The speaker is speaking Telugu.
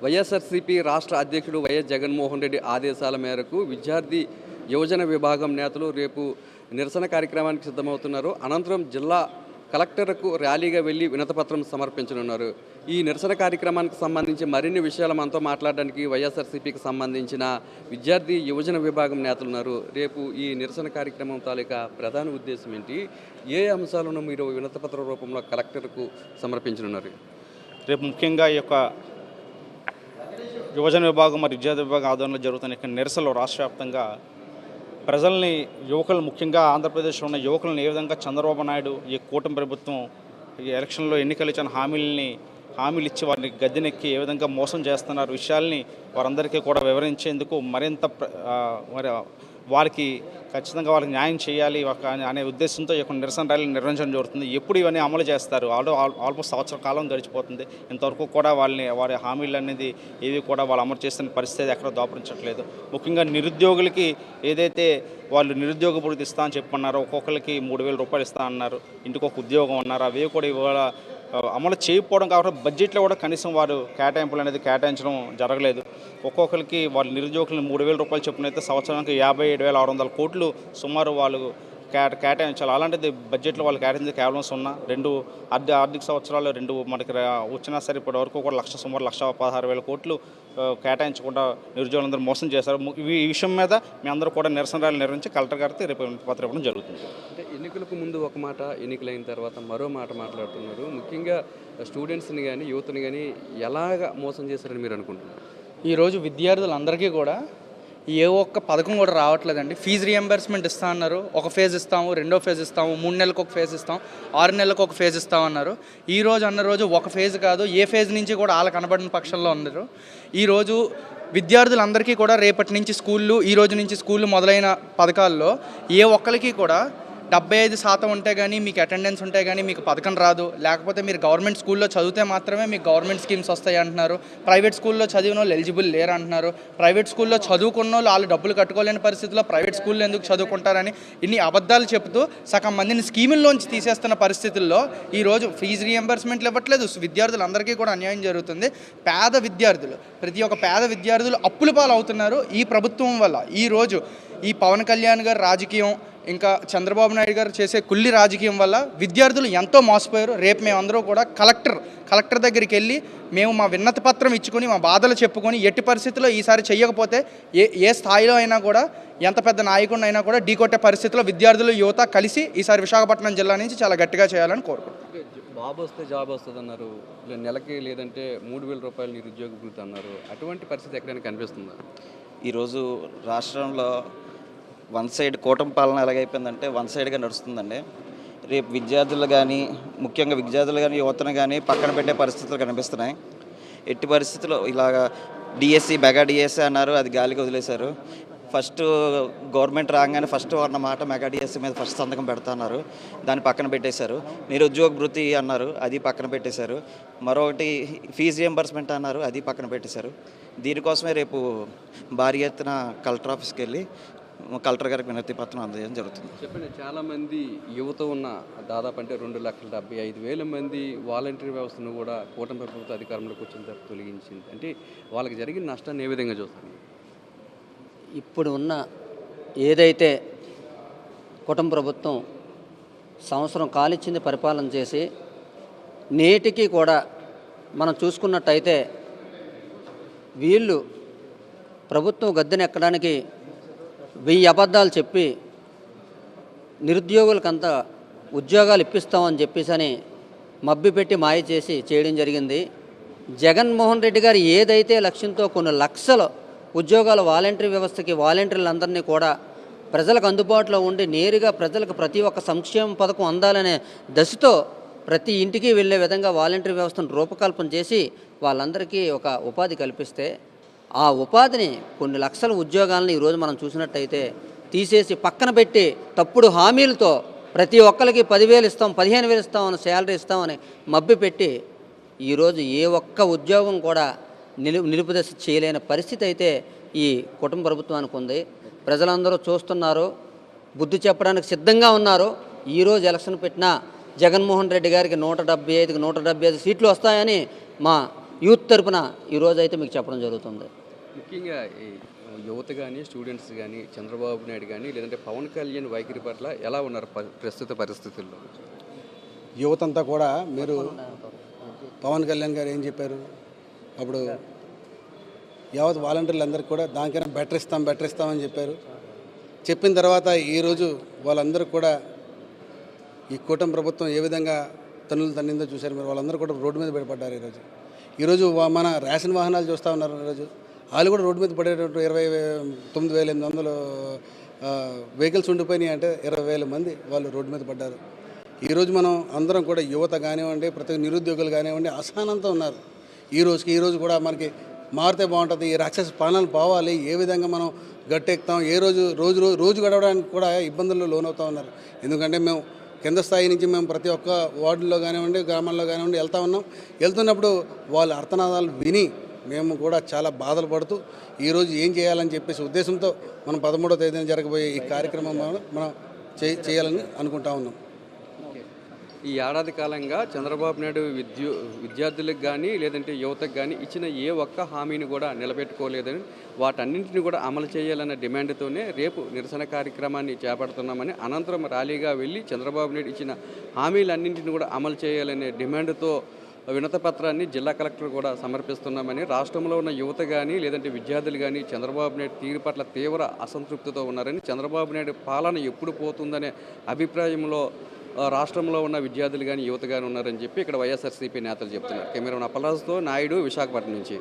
వైఎస్ఆర్సీపీ రాష్ట్ర అధ్యక్షుడు వైఎస్ జగన్మోహన్ రెడ్డి ఆదేశాల మేరకు విద్యార్థి యువజన విభాగం నేతలు రేపు నిరసన కార్యక్రమానికి సిద్ధమవుతున్నారు. అనంతరం జిల్లా కలెక్టర్కు ర్యాలీగా వెళ్లి వినతిపత్రం సమర్పించనున్నారు. ఈ నిరసన కార్యక్రమానికి సంబంధించి మరిన్ని విషయాలు మనతో మాట్లాడడానికి వైఎస్ఆర్సీపీకి సంబంధించిన విద్యార్థి యువజన విభాగం నేతలు ఉన్నారు. రేపు ఈ నిరసన కార్యక్రమం తాలూకా ప్రధాన ఉద్దేశం ఏంటి, ఏ అంశాలను మీరు వినతిపత్ర రూపంలో కలెక్టర్కు సమర్పించనున్నారు? రేపు ముఖ్యంగా ఈ యొక్క యువజన విభాగం మరియు విద్యార్థి విభాగం ఆధ్వర్యంలో జరుగుతున్న నిరసనలు రాష్ట్ర వ్యాప్తంగా ప్రజల్ని, యువకులు, ముఖ్యంగా ఆంధ్రప్రదేశ్లో ఉన్న యువకులను ఏ విధంగా చంద్రబాబు నాయుడు ఈ కూటమి ప్రభుత్వం ఈ ఎలక్షన్లో ఎన్నికలు ఇచ్చిన హామీలు ఇచ్చి వారిని గద్దెనెక్కి ఏ విధంగా మోసం చేస్తున్నారు విషయాల్ని వారందరికీ కూడా వివరించేందుకు మరింత వారికి ఖచ్చితంగా వాళ్ళకి న్యాయం చేయాలి అనే ఉద్దేశంతో ఈ యొక్క నిరసన ర్యాలీ నిర్వహించడం జరుగుతుంది. ఎప్పుడు ఇవన్నీ అమలు చేస్తారు? ఆల్మోస్ట్ సంవత్సర కాలం గడిచిపోతుంది. ఇంతవరకు కూడా వారి హామీలు అనేది ఏవి కూడా వాళ్ళు అమలు చేస్తున్న పరిస్థితి ఎక్కడ దాపురించట్లేదు. ముఖ్యంగా నిరుద్యోగులకి ఏదైతే వాళ్ళు నిరుద్యోగ భృతి ఇస్తా అని చెప్పన్నారు, ఒక్కొక్కరికి 3,000 రూపాయలు ఇస్తా అన్నారు, ఇంటికి ఒక ఉద్యోగం అన్నారు, అవి కూడా ఇవాళ అమలు చేయకపోవడం కాబట్టి బడ్జెట్లో కూడా కనీసం వారు కేటాయింపులు అనేది కేటాయించడం జరగలేదు. ఒక్కొక్కరికి వాళ్ళు నిరుద్యోగులను 3,000 రూపాయలు చొప్పున అయితే సంవత్సరానికి 57,600 కోట్లు సుమారు వాళ్ళు కేటాయించాలి. అలాంటిది బడ్జెట్లో వాళ్ళు కేటాయించింది కేవలం 2 ఆర్థిక సంవత్సరాలు 2 మనకి వచ్చినా సరే ఇప్పటి వరకు కూడా సుమారు 1,16,000 కోట్లు కేటాయించకుండా నిరుద్యోగులందరూ మోసం చేశారు. ఈ విషయం మీద మీ అందరూ కూడా నిరసన ర్యాలీ నిర్వహించి కలెక్టర్ గారికి రేపు పత్రం ఇవ్వడం జరుగుతుంది. అంటే ఎన్నికలకు ముందు ఒక మాట, ఎన్నికలైన తర్వాత మరో మాట మాట్లాడుతున్నారు. ముఖ్యంగా స్టూడెంట్స్ని కానీ యువతని కానీ ఎలాగ మోసం చేశారని మీరు అనుకుంటున్నారు? ఈరోజు విద్యార్థులందరికీ కూడా ఏ ఒక్క పథకం కూడా రావట్లేదండి. ఫీజు రియంబర్స్మెంట్ ఇస్తా అన్నారు, ఒక ఫేజ్ ఇస్తాము, రెండో ఫేజ్ ఇస్తాము, 3 నెలలకు ఒక ఫేజ్ ఇస్తాం, 6 నెలలకు ఒక ఫేజ్ ఇస్తామన్నారు. ఈరోజు అన్న రోజు ఒక ఫేజ్ కాదు, ఏ ఫేజ్ నుంచి కూడా వాళ్ళ కనబడిన పక్షంలో ఉన్నారు. ఈరోజు విద్యార్థులందరికీ కూడా రేపటి నుంచి స్కూళ్ళు, ఈ రోజు నుంచి స్కూళ్ళు మొదలైన పథకాల్లో ఏ ఒక్కరికి కూడా 75% ఉంటే కానీ మీకు అటెండెన్స్ ఉంటే కానీ మీకు పథకం రాదు, లేకపోతే మీరు గవర్నమెంట్ స్కూల్లో చదివితే మాత్రమే మీకు గవర్నమెంట్ స్కీమ్స్ వస్తాయి అంటున్నారు. ప్రైవేట్ స్కూల్లో చదివిన వాళ్ళు ఎలిజిబుల్ లేరు అంటున్నారు. ప్రైవేట్ స్కూల్లో చదువుకున్న వాళ్ళు డబ్బులు కట్టుకోలేని పరిస్థితుల్లో ప్రైవేట్ స్కూల్లో ఎందుకు చదువుకుంటారని ఇన్ని అబద్ధాలు చెబుతూ సగం మందిని స్కీముల్లోంచి తీసేస్తున్న పరిస్థితుల్లో ఈరోజు ఫీజు రియంబర్స్మెంట్లు ఇవ్వట్లేదు. విద్యార్థులందరికీ కూడా అన్యాయం జరుగుతుంది. పేద విద్యార్థులు, ప్రతి ఒక్క పేద విద్యార్థులు అప్పుల పాలు అవుతున్నారు ఈ ప్రభుత్వం వల్ల. ఈరోజు ఈ పవన్ కళ్యాణ్ గారు రాజకీయం, ఇంకా చంద్రబాబు నాయుడు గారు చేసే కుల్లి రాజకీయం వల్ల విద్యార్థులు ఎంతో మోసపోయారు. రేపు మేమందరూ కూడా కలెక్టర్ దగ్గరికి వెళ్ళి మేము మా విన్నతి పత్రం ఇచ్చుకొని మా బాధలు చెప్పుకొని ఎట్టి పరిస్థితుల్లో ఈసారి చేయకపోతే ఏ స్థాయిలో అయినా కూడా ఎంత పెద్ద నాయకుడిని అయినా కూడా ఢీకొట్టే పరిస్థితిలో విద్యార్థులు, యువత కలిసి ఈసారి విశాఖపట్నం జిల్లా నుంచి చాలా గట్టిగా చేయాలని కోరుకుంటున్నాం. బాబు వస్తే జాబ్ వస్తుంది అన్నారు, నెలకి లేదంటే 3,000 రూపాయలు నిరుద్యోగ భృతి అన్నారు. అటువంటి పరిస్థితి ఎక్కడైనా కనిపిస్తుందా? ఈరోజు రాష్ట్రంలో వన్ సైడ్ కూటమి పాలన ఎలాగైపోయిందంటే వన్ సైడ్గా నడుస్తుందండి. రేపు విద్యార్థులు కానీ, ముఖ్యంగా విద్యార్థులు కానీ, యువతను కానీ పక్కన పెట్టే పరిస్థితులు కనిపిస్తున్నాయి. ఎట్టి పరిస్థితుల్లో ఇలాగా మెగా డిఎస్సీ అన్నారు, అది గాలికి వదిలేశారు. ఫస్ట్ గవర్నమెంట్ రాగానే ఫస్ట్ అన్న మాట మెగా డిఎస్సీ మీద ఫస్ట్ సంతకం పెడతాన్నారు, దాన్ని పక్కన పెట్టేశారు. నిరుద్యోగ భృతి అన్నారు, అది పక్కన పెట్టేశారు. మరొకటి ఫీజు రియంబర్స్మెంట్ అన్నారు, అది పక్కన పెట్టేశారు. దీనికోసమే రేపు భారీ ఎత్తున కలెక్టర్ ఆఫీస్కి వెళ్ళి కలెక్టర్ గారికి వినతి పత్రం అందజేయడం జరుగుతుంది. చెప్పండి, చాలామంది యువత ఉన్న దాదాపు అంటే 2,75,000 మంది వాలంటీర్ వ్యవస్థను కూడా కూటమి ప్రభుత్వ అధికారంలోకి వచ్చిన తర్వాత తొలగించింది. అంటే వాళ్ళకి జరిగిన నష్టాన్ని ఏ విధంగా చూస్తారు? ఇప్పుడు ఉన్న ఏదైతే కూటమి ప్రభుత్వం సంవత్సరం కాలిచ్చింది పరిపాలన చేసి నేటికి కూడా మనం చూసుకున్నట్టయితే వీళ్ళు ప్రభుత్వం గద్దెనెక్కడానికి 1000 అబద్ధాలు చెప్పి నిరుద్యోగులకంతా ఉద్యోగాలు ఇప్పిస్తామని చెప్పేసి మభ్యపెట్టి మాయ చేసి చేయడం జరిగింది. జగన్మోహన్ రెడ్డి గారు ఏదైతే లక్ష్యంతో కొన్ని లక్షల ఉద్యోగాల వాలంటరీ వ్యవస్థకి వాలంటీర్లందరినీ కూడా ప్రజలకు అందుబాటులో ఉండి నేరుగా ప్రజలకు ప్రతి ఒక్క సంక్షేమ పథకం అందాలనే దశతో ప్రతి ఇంటికి వెళ్ళే విధంగా వాలంటరీ వ్యవస్థను రూపకల్పన చేసి వాళ్ళందరికీ ఒక ఉపాధి కల్పిస్తే ఆ ఉపాధిని కొన్ని లక్షల ఉద్యోగాలను ఈరోజు మనం చూసినట్టయితే తీసేసి పక్కన పెట్టి తప్పుడు హామీలతో ప్రతి ఒక్కరికి 10,000 ఇస్తాం, 15,000 ఇస్తామని శాలరీ ఇస్తామని మభ్యపెట్టి ఈరోజు ఏ ఒక్క ఉద్యోగం కూడా నిలుపుదశ చేయలేని పరిస్థితి అయితే ఈ కుటుంబ ప్రభుత్వానికి ఉంది. ప్రజలందరూ చూస్తున్నారు, బుద్ధి చెప్పడానికి సిద్ధంగా ఉన్నారు. ఈరోజు ఎలక్షన్ పెట్టినా జగన్మోహన్ రెడ్డి గారికి 175కి 175 సీట్లు వస్తాయని మా యూత్ తరపున ఈరోజు అయితే మీకు చెప్పడం జరుగుతుంది. ముఖ్యంగా ఈ యువత కానీ స్టూడెంట్స్ కానీ చంద్రబాబు నాయుడు కానీ లేదంటే పవన్ కళ్యాణ్ వైఖరి పట్ల ఎలా ఉన్నారు ప్రస్తుత పరిస్థితుల్లో? యువతంతా కూడా మీరు పవన్ కళ్యాణ్ గారు ఏం చెప్పారు అప్పుడు యావత్ వాలంటీర్లు అందరికీ కూడా దానికైనా బెటర్ ఇస్తామని చెప్పారు. చెప్పిన తర్వాత ఈరోజు వాళ్ళందరూ కూడా ఈ కూటమి ప్రభుత్వం ఏ విధంగా తన్నిందో చూశారు మీరు. వాళ్ళందరూ కూడా రోడ్డు మీద పడిపడ్డారు. ఈరోజు మన రేషన్ వాహనాలు చూస్తూ ఉన్నారు. ఈరోజు వాళ్ళు కూడా రోడ్డు మీద పడేటట్టు 29,800 వెహికల్స్ ఉండిపోయినాయి అంటే 20,000 మంది వాళ్ళు రోడ్డు మీద పడ్డారు. ఈరోజు మనం అందరం కూడా యువత కానివ్వండి, ప్రతి నిరుద్యోగులు కానివ్వండి అసహనంతో ఉన్నారు. ఈరోజు కూడా మనకి మారితే బాగుంటుంది, ఈ రాక్షస పాలనలు పోవాలి, ఏ విధంగా మనం గట్టెక్కుతాం, ఏ రోజు గడవడానికి కూడా ఇబ్బందుల్లో లోనవుతూ ఉన్నారు. ఎందుకంటే మేము కింద స్థాయి నుంచి మేము ప్రతి ఒక్క వార్డుల్లో కానివ్వండి, గ్రామాల్లో కానివ్వండి వెళ్తున్నప్పుడు వాళ్ళ అర్థనాదాలు విని మేము కూడా చాలా బాధలు పడుతూ ఈరోజు ఏం చేయాలని చెప్పేసి ఉద్దేశంతో మనం 13వ తేదీన జరగబోయే ఈ కార్యక్రమం మనం చేయాలని అనుకుంటా ఉన్నాం. ఈ ఏడాది కాలంగా చంద్రబాబు నాయుడు విద్యార్థులకు కానీ లేదంటే యువతకు కానీ ఇచ్చిన ఏ ఒక్క హామీని కూడా నిలబెట్టుకోలేదని, వాటన్నింటిని కూడా అమలు చేయాలన్న డిమాండ్తోనే రేపు నిరసన కార్యక్రమాన్ని చేపడుతున్నామని, అనంతరం ర్యాలీగా వెళ్ళి చంద్రబాబు నాయుడు ఇచ్చిన హామీలన్నింటిని కూడా అమలు చేయాలనే డిమాండ్తో వినతపత్రాన్ని జిల్లా కలెక్టర్ కూడా సమర్పిస్తున్నామని, రాష్ట్రంలో ఉన్న యువత కానీ లేదంటే విద్యార్థులు కానీ చంద్రబాబు నాయుడు తీరు పట్ల తీవ్ర అసంతృప్తితో ఉన్నారని, చంద్రబాబు నాయుడు పాలన ఎప్పుడు పోతుందనే అభిప్రాయంలో రాష్ట్రంలో ఉన్న విద్యార్థులు కానీ యువత కానీ ఉన్నారని చెప్పి ఇక్కడ వైఎస్ఆర్సీపీ నేతలు చెప్తున్నారు. కెమెరా అప్పలరాజుతో నాయుడు, విశాఖపట్నం నుంచి.